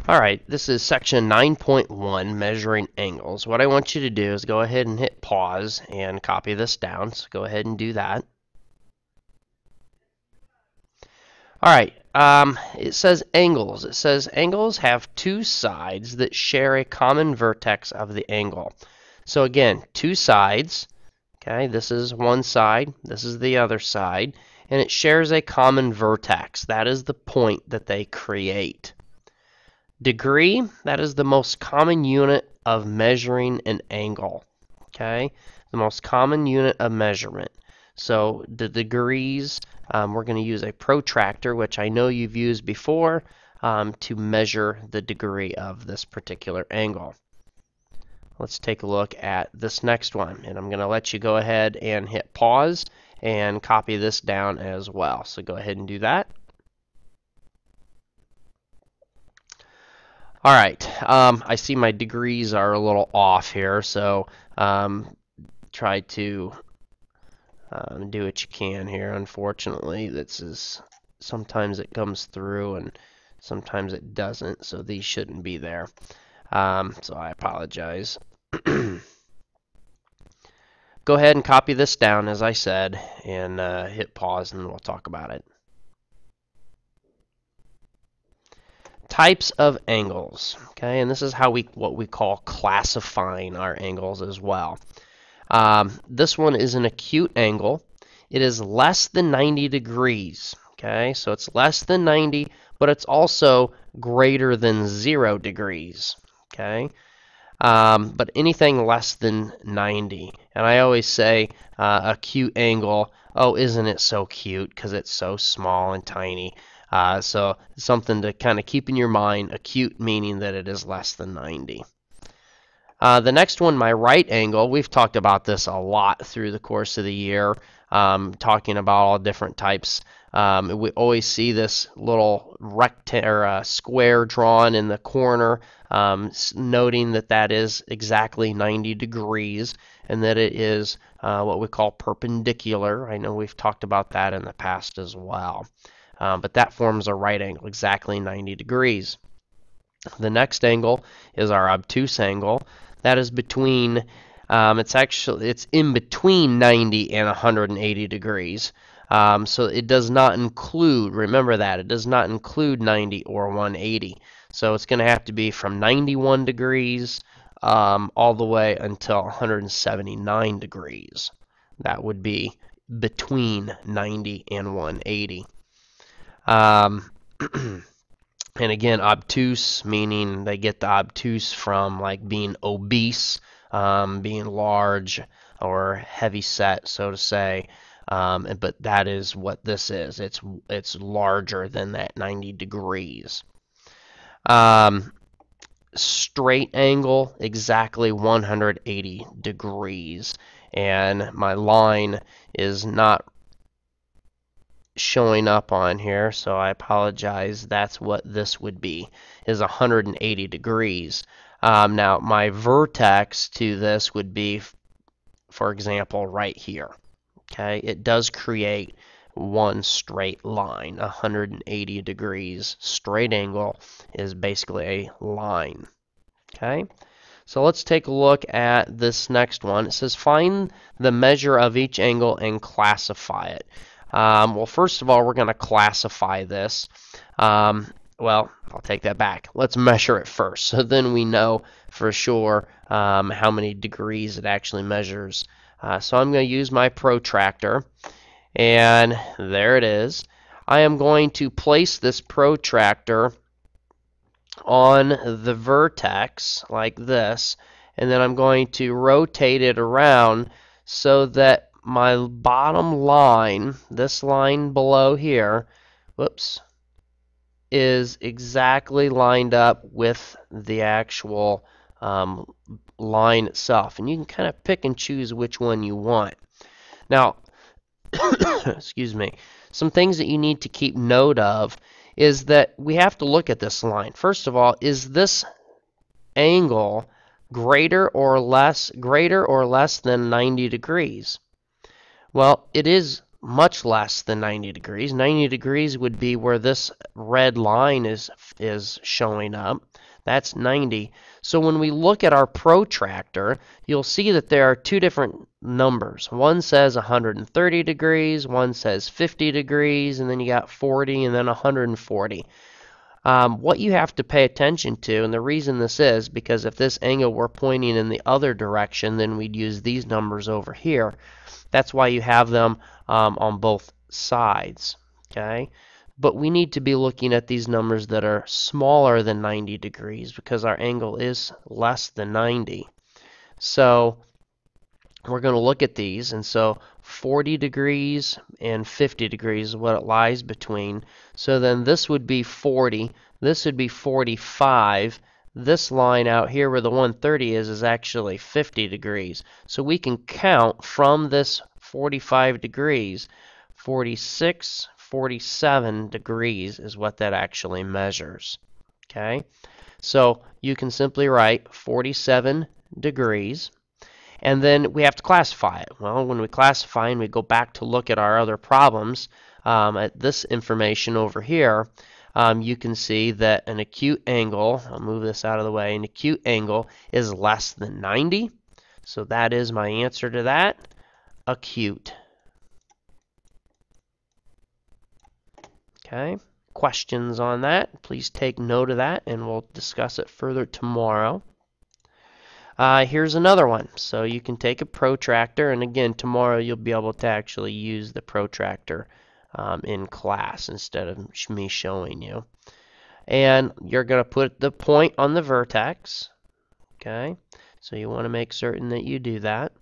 Alright, this is section 9.1, measuring angles. What I want you to do is go ahead and hit pause and copy this down. So go ahead and do that. Alright, it says angles. It says angles have two sides that share a common vertex of the angle. So again, two sides. Okay, this is one side, this is the other side, and it shares a common vertex. That is the point that they create. Degree, that is the most common unit of measuring an angle. Okay, the most common unit of measurement. So the degrees, we're going to use a protractor, which I know you've used before, to measure the degree of this particular angle. Let's take a look at this next one, and I'm going to let you go ahead and hit pause and copy this down as well. So go ahead and do that. All right, I see my degrees are a little off here, so try to do what you can here. Unfortunately, sometimes it comes through and sometimes it doesn't, so these shouldn't be there. So I apologize. Go ahead and copy this down, as I said, and hit pause, and we'll talk about it. Types of angles, okay, and this is how what we call classifying our angles as well. This one is an acute angle. It is less than 90 degrees, okay, so it's less than 90, but it's also greater than 0 degrees, okay, but anything less than 90. And I always say acute angle, oh, isn't it so cute, because it's so small and tiny. So something to kind of keep in your mind, acute meaning that it is less than 90. The next one, my right angle, we've talked about this a lot through the course of the year, talking about all different types. We always see this little square drawn in the corner, noting that that is exactly 90 degrees and that it is what we call perpendicular. I know we've talked about that in the past as well. But that forms a right angle, exactly 90 degrees. The next angle is our obtuse angle. That is between, it's in between 90 and 180 degrees. So it does not include, remember that, it does not include 90 or 180. So it's going to have to be from 91 degrees all the way until 179 degrees. That would be between 90 and 180. And again, obtuse, meaning they get the obtuse from like being obese, being large or heavy set, so to say. But that is what this is. It's larger than that 90 degrees. Straight angle, exactly 180 degrees. And my line is not showing up on here, so I apologize. That's what this would be, is 180 degrees. Now my vertex to this would be, for example, right here. Okay, it does create one straight line. 180 degrees straight angle is basically a line. Okay, so let's take a look at this next one. It says find the measure of each angle and classify it. Well, first of all, we're going to classify this. Well, I'll take that back. Let's measure it first, so then we know for sure how many degrees it actually measures. So I'm going to use my protractor, and there it is. I am going to place this protractor on the vertex like this, and then I'm going to rotate it around so that my bottom line, this line below here, whoops, is exactly lined up with the actual line itself. And you can kind of pick and choose which one you want. Now, excuse me, some things that you need to keep note of is that we have to look at this line. First of all, is this angle greater or less than 90 degrees? Well, it is much less than 90 degrees. 90 degrees would be where this red line is showing up. That's 90. So when we look at our protractor, you'll see that there are two different numbers. One says 130 degrees, one says 50 degrees, and then you got 40 and then 140. What you have to pay attention to, and the reason this is because if this angle were pointing in the other direction, then we'd use these numbers over here. That's why you have them on both sides. Okay, but we need to be looking at these numbers that are smaller than 90 degrees because our angle is less than 90. So we're going to look at these, and so 40 degrees and 50 degrees is what it lies between. So then this would be 40, this would be 45. This line out here where the 130 is actually 50 degrees. So we can count from this 45 degrees, 46, 47 degrees is what that actually measures. Okay, so you can simply write 47 degrees. And then we have to classify it. Well, when we classify and we go back to look at our other problems, at this information over here, you can see that an acute angle, I'll move this out of the way, an acute angle is less than 90. So that is my answer to that, acute. Okay, questions on that? Please take note of that and we'll discuss it further tomorrow. Here's another one. So you can take a protractor, and again, tomorrow you'll be able to actually use the protractor in class instead of me showing you. And you're going to put the point on the vertex. Okay, so you want to make certain that you do that.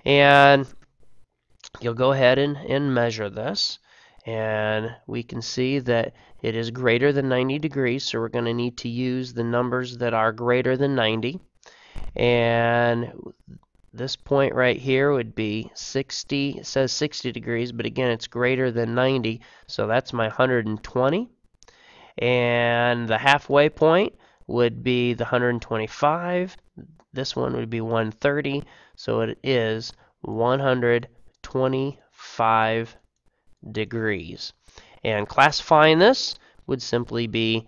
And you'll go ahead and measure this. And we can see that it is greater than 90 degrees, so we're going to need to use the numbers that are greater than 90. And this point right here would be 60. It says 60 degrees, but again, it's greater than 90, so that's my 120. And the halfway point would be the 125. This one would be 130, so it is 125 degrees. And classifying this would simply be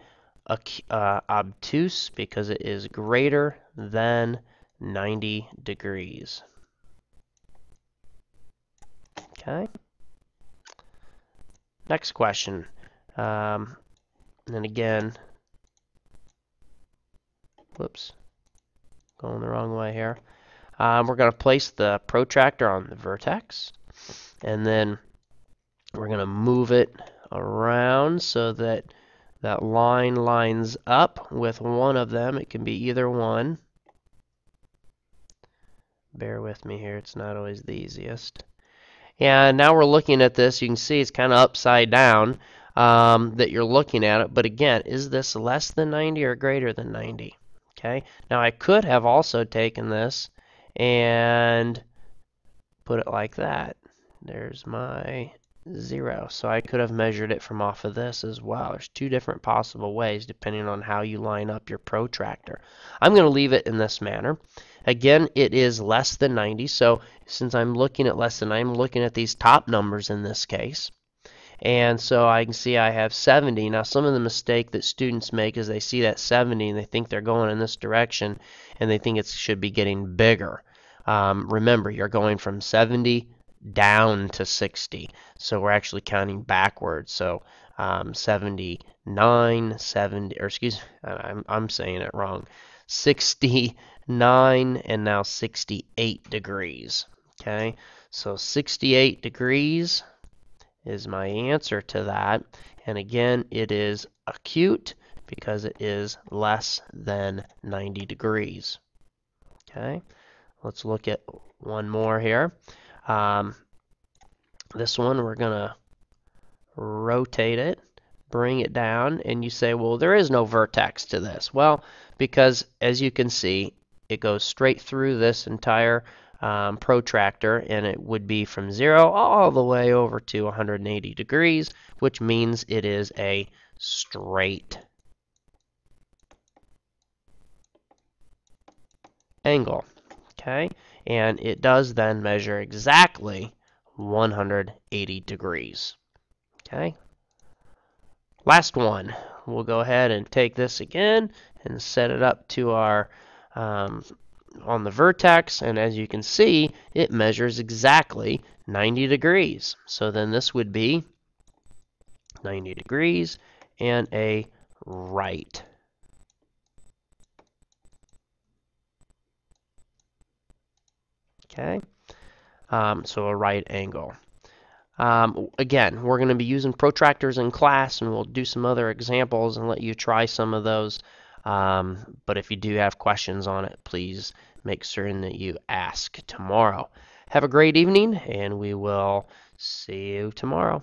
obtuse because it is greater than 90 degrees. Okay. Next question. And again, whoops, going the wrong way here. We're going to place the protractor on the vertex, and then we're going to move it around so that that line lines up with one of them. It can be either one. Bear with me here, it's not always the easiest. And now we're looking at this. You can see it's kind of upside down that you're looking at it. But again, is this less than 90 or greater than 90? Okay. Now I could have also taken this and put it like that. There's my 0. So I could have measured it from off of this as well. There's two different possible ways depending on how you line up your protractor. I'm going to leave it in this manner. Again, it is less than 90, so since I'm looking at less than, I'm looking at these top numbers in this case. And so I can see I have 70. Now some of the mistake that students make is they see that 70 and they think they're going in this direction and they think it should be getting bigger. Remember, you're going from 70 down to 60, so we're actually counting backwards. So 79, 70, or excuse me, I'm saying it wrong. 69 and now 68 degrees. Okay, so 68 degrees is my answer to that. And again, it is acute because it is less than 90 degrees. Okay, let's look at one more here. This one, we're going to rotate it, bring it down, and you say, well, there is no vertex to this. Well, because as you can see, it goes straight through this entire protractor, and it would be from 0 all the way over to 180 degrees, which means it is a straight angle. Okay, and it does then measure exactly 180 degrees. Okay. Last one. We'll go ahead and take this again and set it up to our on the vertex, and as you can see, it measures exactly 90 degrees. So then this would be 90 degrees and a right. Okay, so a right angle. Again, we're going to be using protractors in class, and we'll do some other examples and let you try some of those. But if you do have questions on it, please make certain that you ask tomorrow. Have a great evening, and we will see you tomorrow.